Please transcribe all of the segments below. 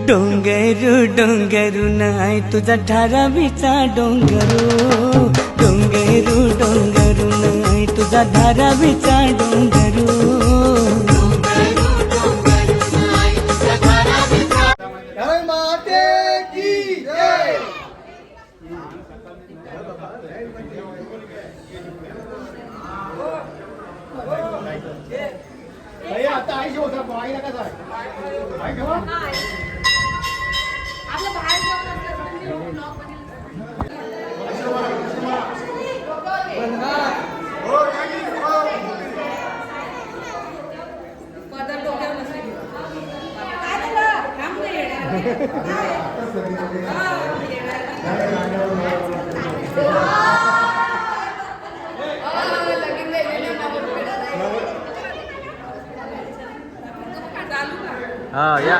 डोंगरू डोंगरू नाही तुझा धारावीचा डोंगरू, डोंगरू डोंगरू नाही तुझा धारावीचा डोंगरू। आता आई जेवत आई नका जाय आई घेऊ आपलं बाहेर जेवण हाँ या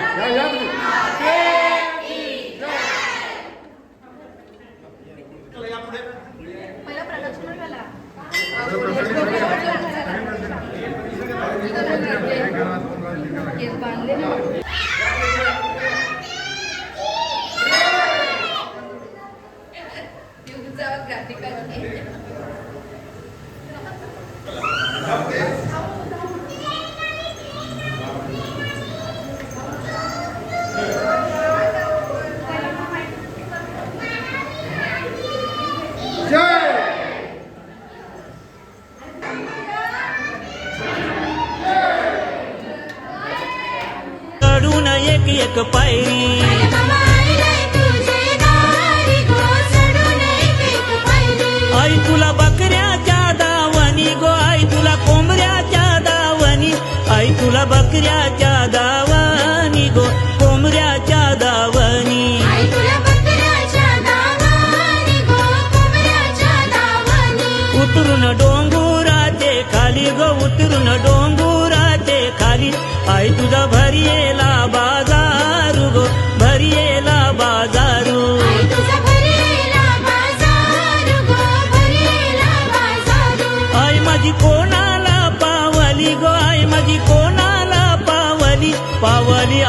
चढून एक एक पायरी आई तुला बकऱ्याच्या दावणी गो, आई तुला कोंबऱ्याच्या दावणी, आई तुला बकऱ्याच्या दावणी गो, कोंबऱ्याच्या दावणी। उतरून डोंगुराचे खाली गो, उतरून डोंगुराचे खाली, आई तुझा भरियेला बाजारू गो, भरियेला बाजारू। आई माझी कोणाला पावली गो, आई माझी कोणाला पावली, पावली